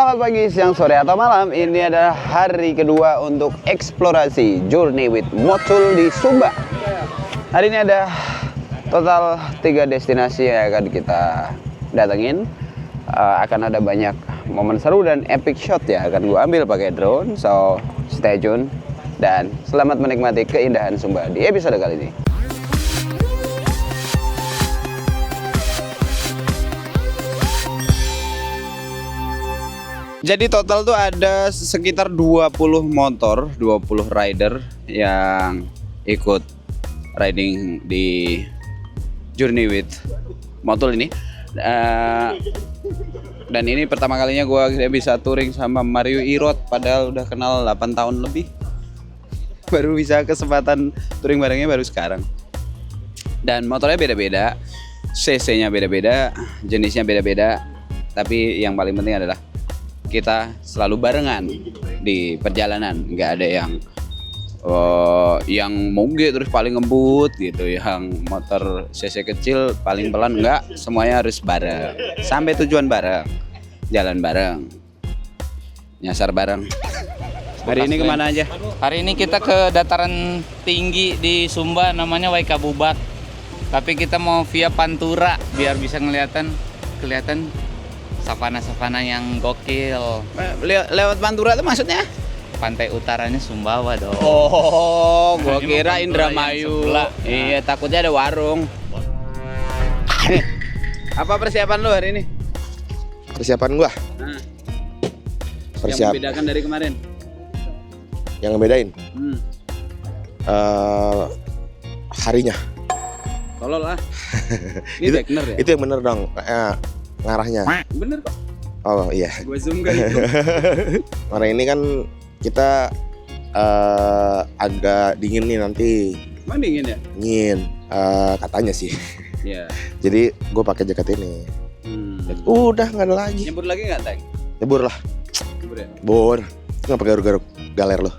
Selamat pagi, siang, sore, atau malam. Ini adalah hari kedua untuk eksplorasi Journey with Motul di Sumba. Hari ini ada total 3 destinasi yang akan kita datengin. Akan ada banyak momen seru dan epic shot ya akan gue ambil pakai drone. So stay tune dan selamat menikmati keindahan Sumba di episode kali ini. Jadi total tuh ada sekitar 20 motor, 20 rider yang ikut riding di Journey with Motul ini. Dan ini pertama kalinya gue bisa touring sama Mario Irot, padahal udah kenal 8 tahun lebih. Baru bisa kesempatan touring barengnya baru sekarang. Dan motornya beda-beda, cc-nya beda-beda, jenisnya beda-beda. Tapi yang paling penting adalah kita selalu barengan di perjalanan, nggak ada yang moge terus paling ngebut gitu, yang motor cc kecil paling pelan, nggak, semuanya harus bareng sampai tujuan bareng, jalan bareng, nyasar bareng. Hari ini kemana aja? Hari ini kita ke dataran tinggi di Sumba, namanya Waikabubak. Tapi kita mau via Pantura biar bisa kelihatan savana-savana yang gokil. Lewat Pantura itu maksudnya? Pantai utaranya Sumbawa dong. Oh, gua kira Indramayu. Iya, takutnya ada warung. Apa persiapan lu hari ini? Persiapan gua? Yang membedakan dari kemarin? Yang ngebedain? Harinya. Tolol lah. Ini bener ya? Itu yang bener dong. Ngarahnya. Bener kok. Oh iya. Gue zoom kali itu. Karena ini kan kita agak dingin nih nanti. Emang dingin ya? Dingin, katanya sih. Iya. Jadi gue pakai jaket ini. Udah nggak ada lagi. Nyebur lagi nggak, Teng? Nyebur lah. Nyebur ya? Bor. Ngapa garuk-garuk galer lo?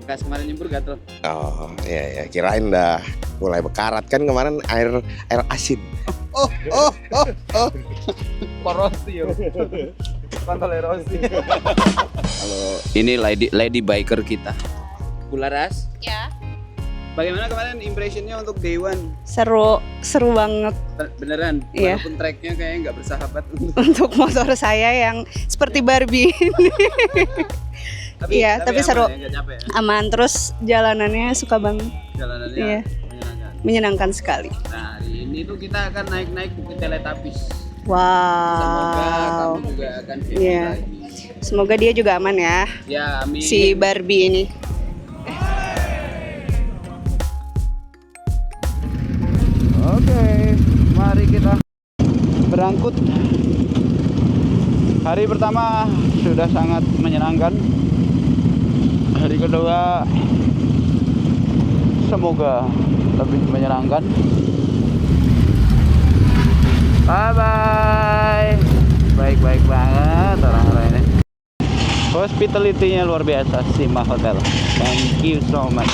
Bekas kemarin nyebur gatel. Oh iya, kirain dah mulai bekarat kan kemarin air asin. Oh. Korosi yo. Pantol erosi. Halo, ini lady biker kita. Bularas? Ya. Bagaimana kemarin impressionnya untuk Day One? Seru banget. Beneran? Iya. Walaupun tracknya kayaknya nggak bersahabat Untuk motor saya yang seperti Barbie. Iya, tapi aman, seru. Ya, nggak capek ya? Aman, terus jalanannya suka banget. Jalanannya Iya. Menyenangkan sekali. Nah, hari ini tuh kita akan naik ke Teletubbies. Semoga Wow. kamu juga akan happy Iya. lagi. Semoga dia juga aman ya. Ya, amin. Si Barbie ini. Oke, mari kita berangkut. Hari pertama sudah sangat menyenangkan. Hari kedua semoga lebih menyenangkan. Bye. Baik banget orang-orang ini. Hospitality-nya luar biasa, Simba Hotel. Thank you so much.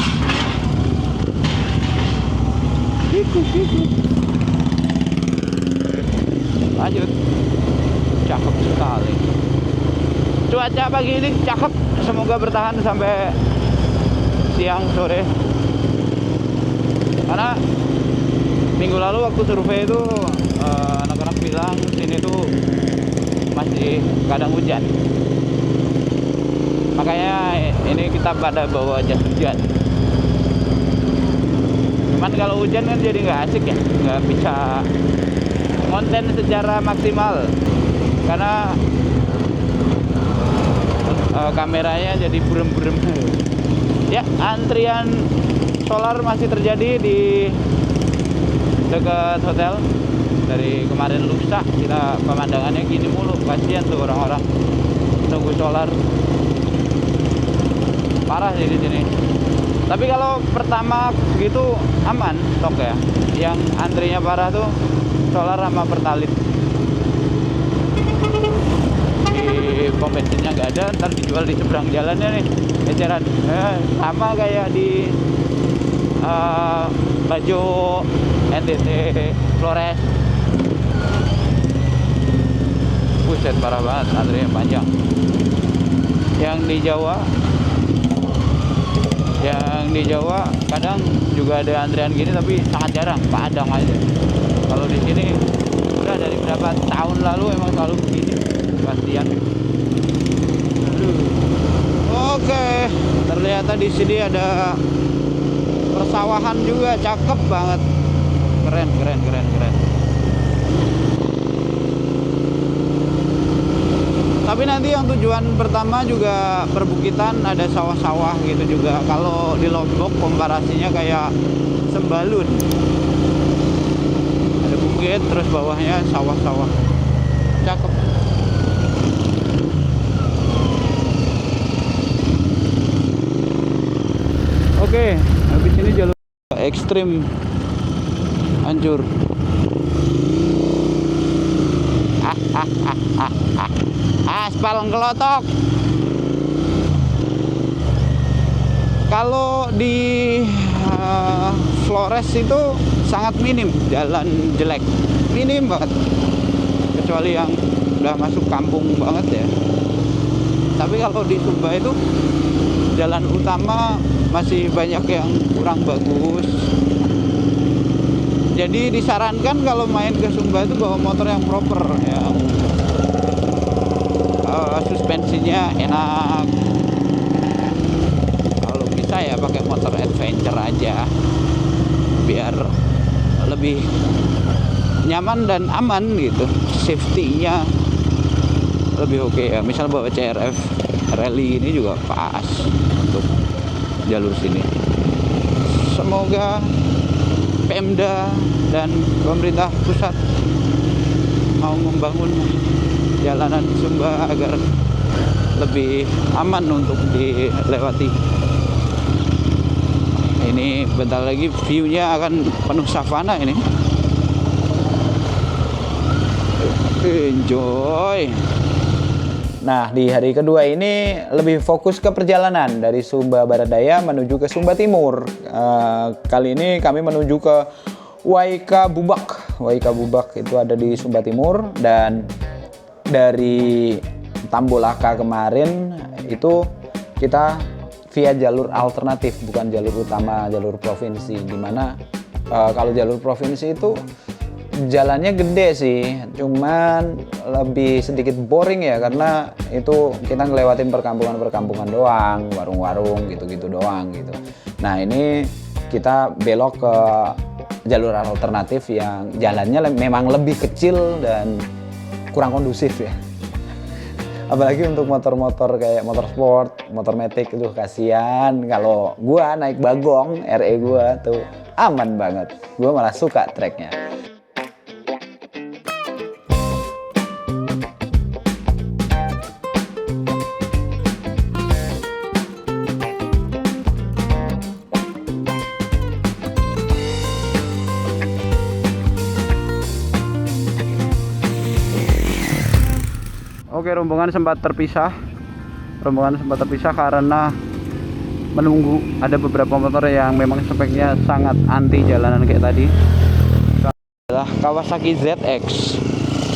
Lanjut. Cakep sekali. Cuaca pagi ini cakep. Semoga bertahan sampai siang sore. Karena minggu lalu waktu survei itu anak-anak bilang sini tuh masih kadang hujan. Makanya ini kita pada bawa jas hujan. Cuman kalau hujan kan jadi nggak asik ya, nggak bisa konten secara maksimal karena kameranya jadi burem-burem. Ya, antrian solar masih terjadi di dekat hotel. Dari kemarin lusa kita pemandangannya gini mulu, kasihan tuh orang-orang nunggu solar. Parah sih di sini. Tapi kalau pertama gitu aman stok ya. Yang antrinya parah tuh solar sama Pertalite. Di pom bensinnya nggak ada, ntar dijual di seberang jalannya nih, eceran. Sama kayak di Bajo, NTT, Flores. buset parah banget, antrian panjang. Yang di Jawa kadang juga ada antrian gini tapi sangat jarang, padang aja. Kalau di sini udah dari berapa tahun lalu emang selalu begini pastian. Oke, ternyata di sini ada persawahan juga, cakep banget. Keren. Tapi nanti yang tujuan pertama juga perbukitan, ada sawah-sawah gitu juga. Kalau di Lombok komparasinya kayak Sembalun. Ada bukit terus bawahnya sawah-sawah. Cakep. Oke, habis ini jalur ekstrim hancur. Aspal ngelotok. Kalau di Flores itu sangat minim jalan jelek, minim banget, kecuali yang udah masuk kampung banget ya. Tapi kalau di Sumba itu jalan utama masih banyak yang kurang bagus. Jadi disarankan kalau main ke Sumba itu bawa motor yang proper, yang suspensinya enak. Kalau bisa ya pakai motor adventure aja, biar lebih nyaman dan aman gitu. Safety-nya lebih oke ya. Misal bawa CRF Rally ini juga pas untuk jalur sini. Semoga Pemda dan pemerintah pusat mau membangun jalanan Sumba agar lebih aman untuk dilewati. Ini bentar lagi view-nya akan penuh savana ini. Enjoy. Nah, di hari kedua ini lebih fokus ke perjalanan dari Sumba Barat Daya menuju ke Sumba Timur. Kali ini kami menuju ke Waika Bubak. Waika Bubak itu ada di Sumba Timur, dan dari Tambolaka kemarin itu kita via jalur alternatif, bukan jalur utama, jalur provinsi. Dimana kalau jalur provinsi itu jalannya gede sih, cuman lebih sedikit boring ya, karena itu kita ngelewatin perkampungan doang, warung-warung gitu-gitu doang gitu. Nah, ini kita belok ke jalur alternatif yang jalannya memang lebih kecil dan kurang kondusif ya. Apalagi untuk motor-motor kayak motor sport, motor metik itu kasihan. Kalau gua naik bagong RE gua tuh aman banget. Gua malah suka treknya. Oke, rombongan sempat terpisah karena menunggu ada beberapa motor yang memang speknya sangat anti jalanan kayak tadi. Adalah Kawasaki ZX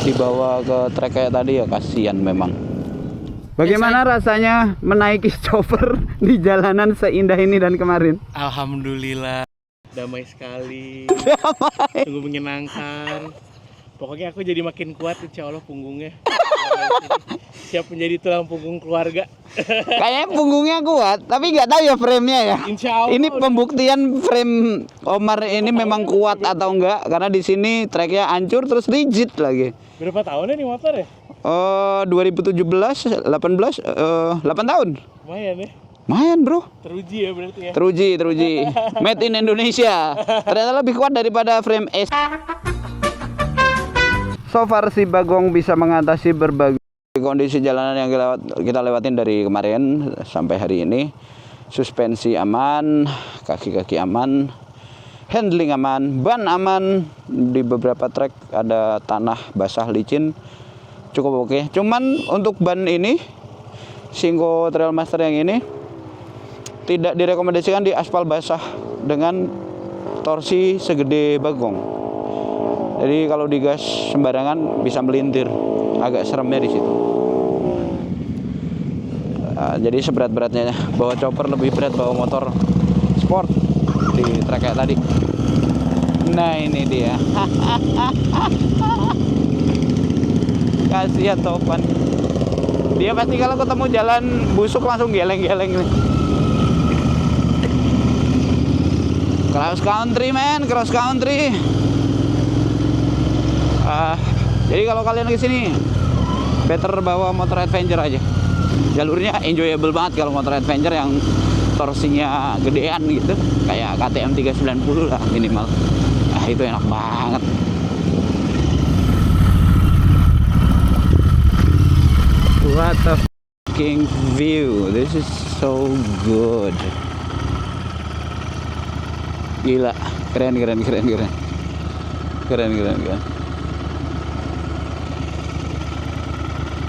dibawa ke trek kayak tadi ya, kasihan memang. Bagaimana rasanya menaiki chopper di jalanan seindah ini dan kemarin? Alhamdulillah, damai sekali. Sungguh menyenangkan. Pokoknya aku jadi makin kuat, insya Allah punggungnya. Siap menjadi tulang punggung keluarga. Kayaknya punggungnya kuat, tapi nggak tahu ya frame-nya ya. Insya Allah. Ini pembuktian frame Omar ini memang kuat atau enggak, karena di sini treknya hancur terus rigid lagi. Berapa tahunnya nih motor ya? 2017, 18, 8 tahun. Lumayan ya. Lumayan bro. Teruji ya berarti ya. Teruji. Made in Indonesia. Ternyata lebih kuat daripada frame S. So far si Bagong bisa mengatasi berbagai kondisi jalanan yang kita lewatin dari kemarin sampai hari ini. Suspensi aman, kaki-kaki aman, handling aman, ban aman. Di beberapa trek ada tanah basah licin, cukup oke. Cuman untuk ban ini Shinko Trailmaster yang ini tidak direkomendasikan di aspal basah dengan torsi segede Bagong. Jadi kalau digas sembarangan bisa melintir. agak seremnya di situ. Jadi seberat-beratnya bawa chopper lebih berat bawa motor sport di trek kayak tadi. Nah ini dia. Kasihan Topan. Dia pasti kalau ketemu jalan busuk langsung geleng-geleng nih. Cross country man, cross country. Jadi kalau kalian ke sini better bawa motor adventure aja. Jalurnya enjoyable banget kalau motor adventure yang torsinya gedean gitu, kayak KTM 390 lah minimal. Itu enak banget. What a fucking view. This is so good. Gila, keren.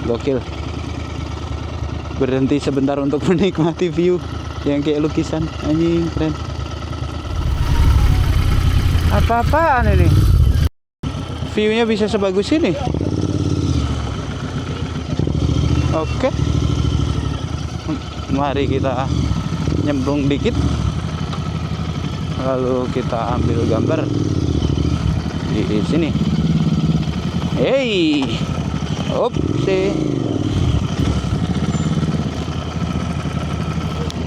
Gokil. Berhenti sebentar untuk menikmati view yang kayak lukisan. Anjing, keren. Apa-apaan ini? View-nya bisa sebagus ini. Oke. Mari kita nyemplung dikit. Lalu kita ambil gambar di sini. Hey. Opsi.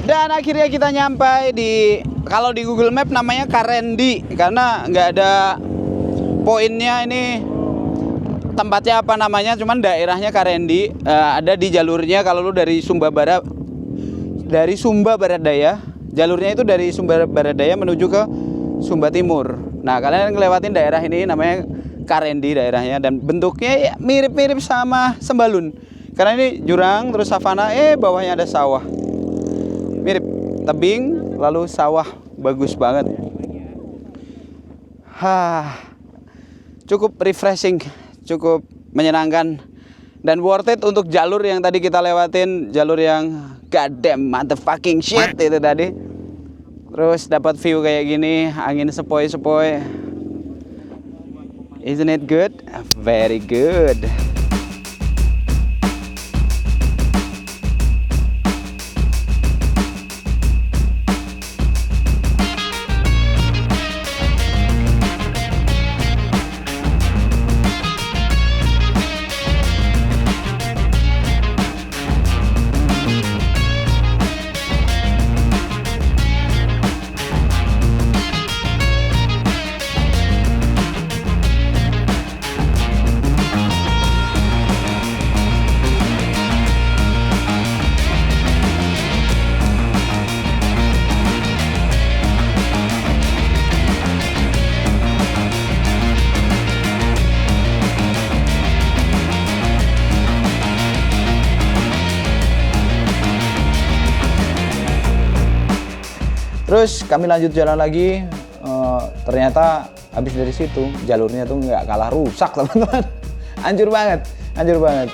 Dan akhirnya kita nyampai di, kalau di Google Map namanya Karendi, karena nggak ada poinnya ini tempatnya apa namanya, cuman daerahnya Karendi. Ada di jalurnya kalau lu dari Sumba Barat Daya, jalurnya itu dari Sumba Barat Daya menuju ke Sumba Timur. Nah kalian ngelewatin daerah ini namanya Karendi daerahnya, dan bentuknya ya mirip-mirip sama Sembalun karena ini jurang terus savana, bawahnya ada sawah, mirip tebing lalu sawah, bagus banget. Cukup refreshing, cukup menyenangkan dan worth it untuk jalur yang tadi kita lewatin, jalur yang goddamn motherfucking shit itu tadi. Terus dapat view kayak gini, angin sepoi-sepoi. Isn't it good? Very good. Terus kami lanjut jalan lagi, ternyata habis dari situ jalurnya tuh nggak kalah rusak teman-teman. Hancur banget.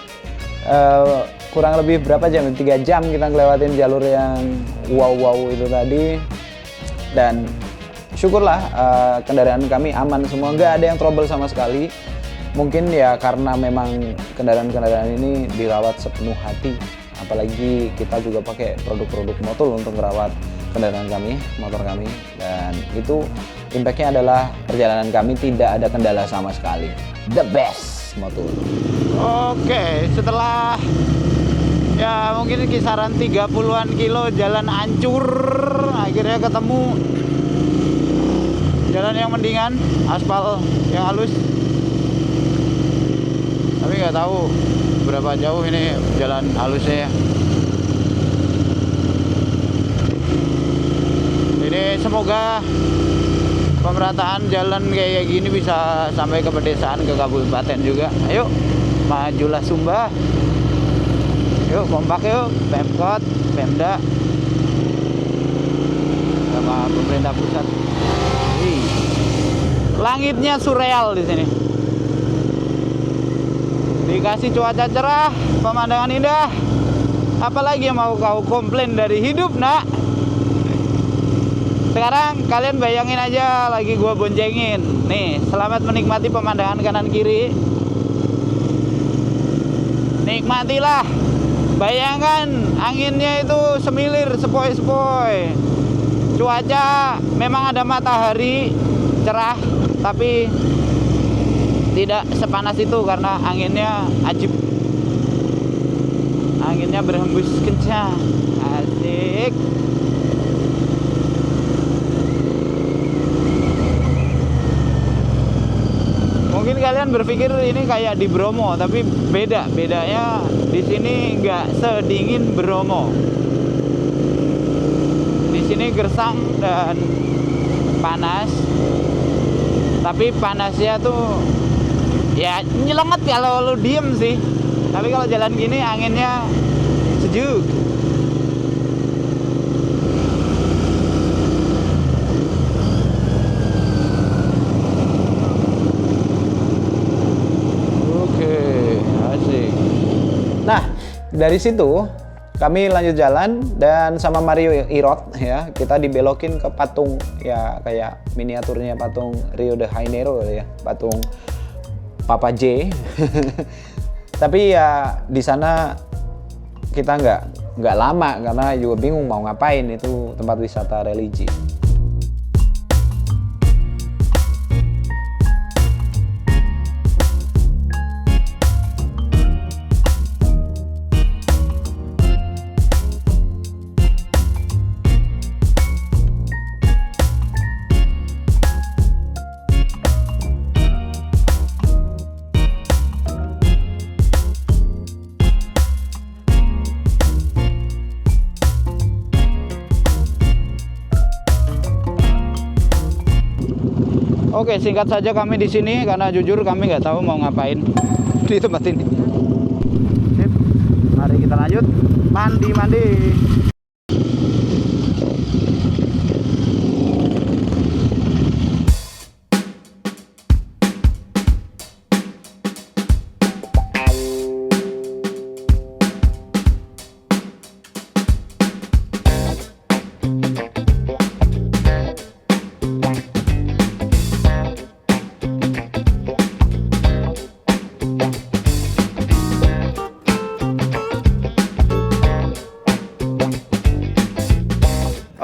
Kurang lebih berapa jam? 3 jam kita ngelewatin jalur yang wow itu tadi. Dan syukurlah kendaraan kami aman semua, nggak ada yang trouble sama sekali. Mungkin ya karena memang kendaraan-kendaraan ini dirawat sepenuh hati. Apalagi kita juga pakai produk-produk Motul untuk merawat kendaraan kami, motor kami, dan itu impactnya adalah perjalanan kami tidak ada kendala sama sekali. The best Motul. Oke, setelah ya mungkin kisaran 30-an kilo jalan hancur, akhirnya ketemu jalan yang mendingan, aspal yang halus. Tapi nggak tahu berapa jauh ini jalan halusnya ya. Jadi semoga pemerataan jalan kayak gini bisa sampai ke pedesaan, ke kabupaten juga. Ayo, majulah Sumba. Yuk, kompak yuk, Pemkot, Pemda, sama pemerintah pusat. Langitnya surreal di sini. Dikasih cuaca cerah, pemandangan indah. Apalagi yang mau kau komplain dari hidup, nak? Sekarang kalian bayangin aja lagi gua boncengin. Nih, selamat menikmati pemandangan kanan kiri. Nikmatilah. Bayangkan anginnya itu semilir sepoi-sepoi. Cuaca memang ada matahari cerah, tapi tidak sepanas itu karena anginnya ajib. Anginnya berhembus kencang. Asik. Mungkin kalian berpikir ini kayak di Bromo, tapi bedanya di sini nggak sedingin Bromo. Di sini gersang dan panas, tapi panasnya tuh ya nyelenget kalau lu diem sih. Tapi kalau jalan gini anginnya sejuk. Nah, dari situ kami lanjut jalan dan sama Mario Irot ya, kita dibelokin ke patung ya kayak miniaturnya patung Rio de Janeiro ya, patung Papa J. Tapi ya di sana kita nggak lama karena juga bingung mau ngapain, itu tempat wisata religi. Oke, singkat saja kami di sini karena jujur kami nggak tahu mau ngapain di tempat ini. Sip, mari kita lanjut mandi.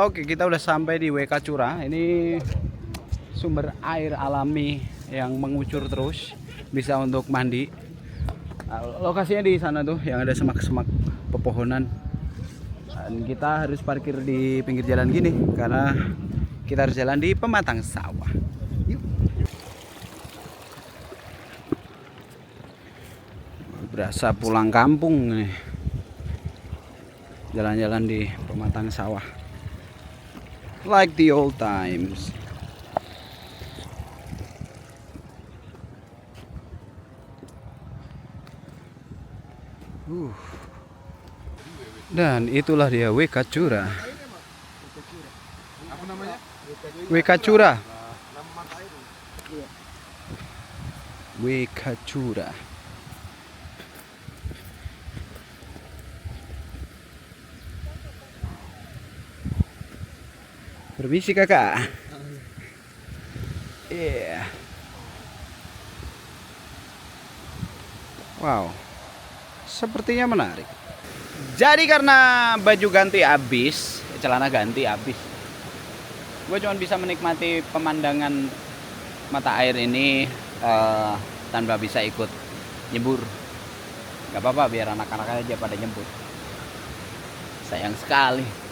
Oke, kita udah sampai di WK Curah. Ini sumber air alami yang mengucur terus, bisa untuk mandi. Lokasinya di sana tuh, yang ada semak-semak pepohonan. Dan kita harus parkir di pinggir jalan gini karena kita harus jalan di pematang sawah. Yuk. Berasa pulang kampung nih. Jalan-jalan di pematang sawah. Like the old times. Dan itulah dia WK Curah. Apa namanya? WK Curah. WK Curah. Permisi kakak. Yeah. Wow, sepertinya menarik. Jadi karena baju ganti habis, celana ganti habis, gue cuma bisa menikmati pemandangan mata air ini tanpa bisa ikut nyebur. Gak apa-apa, biar anak-anak aja pada nyebur. Sayang sekali.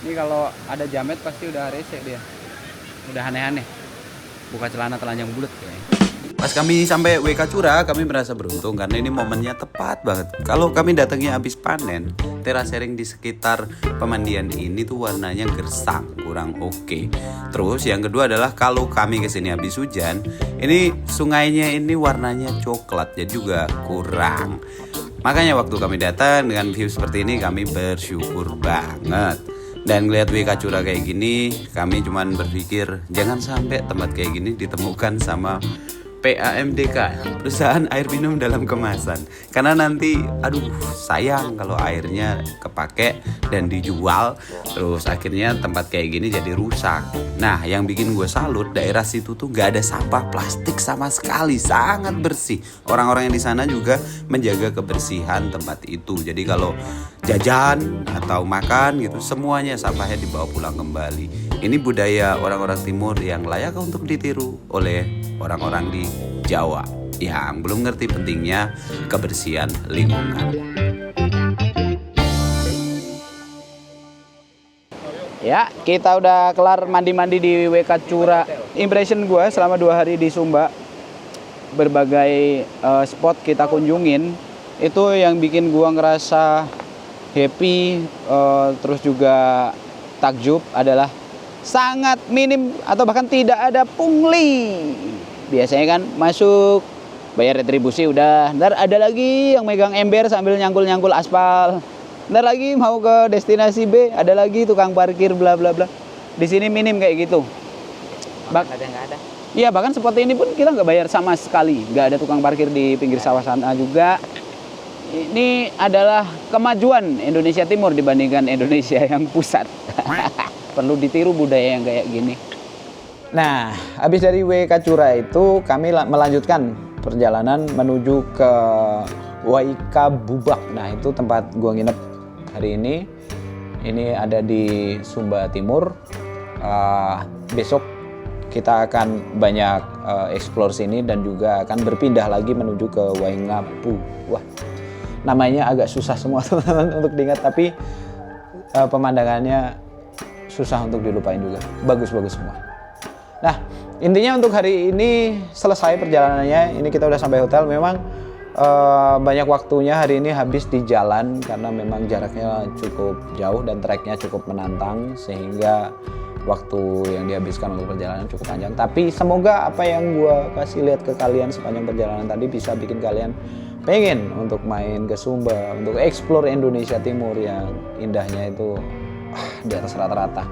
Ini kalau ada jamet pasti udah rese dia. Udah aneh-aneh. Buka celana telanjang bulat kayaknya. Pas kami sampai WK Curah, kami merasa beruntung karena ini momennya tepat banget. Kalau kami datangnya habis panen, terasering di sekitar pemandian ini tuh warnanya gersang, kurang oke. Terus yang kedua adalah kalau kami kesini habis hujan, ini sungainya ini warnanya coklat, jadi juga kurang. Makanya waktu kami datang dengan view seperti ini, kami bersyukur banget. Dan ngeliat WK Curah kayak gini, kami cuman berpikir jangan sampai tempat kayak gini ditemukan sama PAMDK, perusahaan air minum dalam kemasan. Karena nanti aduh sayang kalau airnya kepake dan dijual, terus akhirnya tempat kayak gini jadi rusak. Nah, yang bikin gue salut, daerah situ tuh gak ada sampah plastik sama sekali, sangat bersih. Orang-orang yang di sana juga menjaga kebersihan tempat itu. Jadi kalau jajan atau makan gitu, semuanya sampahnya dibawa pulang kembali. Ini budaya orang-orang timur yang layak untuk ditiru oleh orang-orang di Jawa yang belum ngerti pentingnya kebersihan lingkungan. Ya, kita udah kelar mandi-mandi di WK Cura. Impression gue selama 2 hari di Sumba, berbagai spot kita kunjungin, itu yang bikin gue ngerasa happy, terus juga takjub adalah sangat minim atau bahkan tidak ada pungli. Biasanya kan masuk, bayar retribusi udah, ntar ada lagi yang megang ember sambil nyangkul-nyangkul aspal. Ntar lagi mau ke destinasi B, ada lagi tukang parkir bla bla bla. Di sini minim kayak gitu. Nggak ada. Iya, bahkan spot ini pun kita nggak bayar sama sekali. Nggak ada tukang parkir di pinggir sawah sana juga. Ini adalah kemajuan Indonesia Timur dibandingkan Indonesia yang pusat. Perlu ditiru budaya yang kayak gini. Nah, habis dari WK Cura itu kami melanjutkan perjalanan menuju ke Waika Bubak. Nah, itu tempat gua nginep hari ini. Ini ada di Sumba Timur. Besok kita akan banyak explore sini dan juga akan berpindah lagi menuju ke Waingapu. Wah, namanya agak susah semua teman-teman untuk diingat, tapi pemandangannya susah untuk dilupain juga. Bagus-bagus semua. Nah, intinya untuk hari ini selesai perjalanannya. Ini kita udah sampai hotel. Memang banyak waktunya hari ini habis di jalan karena memang jaraknya cukup jauh dan treknya cukup menantang, sehingga waktu yang dihabiskan untuk perjalanan cukup panjang. Tapi semoga apa yang gua kasih lihat ke kalian sepanjang perjalanan tadi bisa bikin kalian pengen untuk main ke Sumba, untuk explore Indonesia Timur yang indahnya itu di atas rata-rata.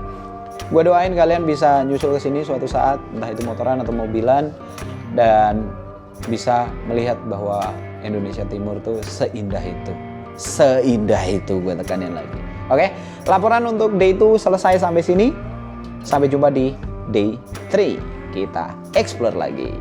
Gue doain kalian bisa nyusul ke sini suatu saat, entah itu motoran atau mobilan, dan bisa melihat bahwa Indonesia Timur tuh seindah itu, gue tekanin lagi. Oke, laporan untuk day 2 selesai sampai sini. Sampai jumpa di day 3, kita explore lagi.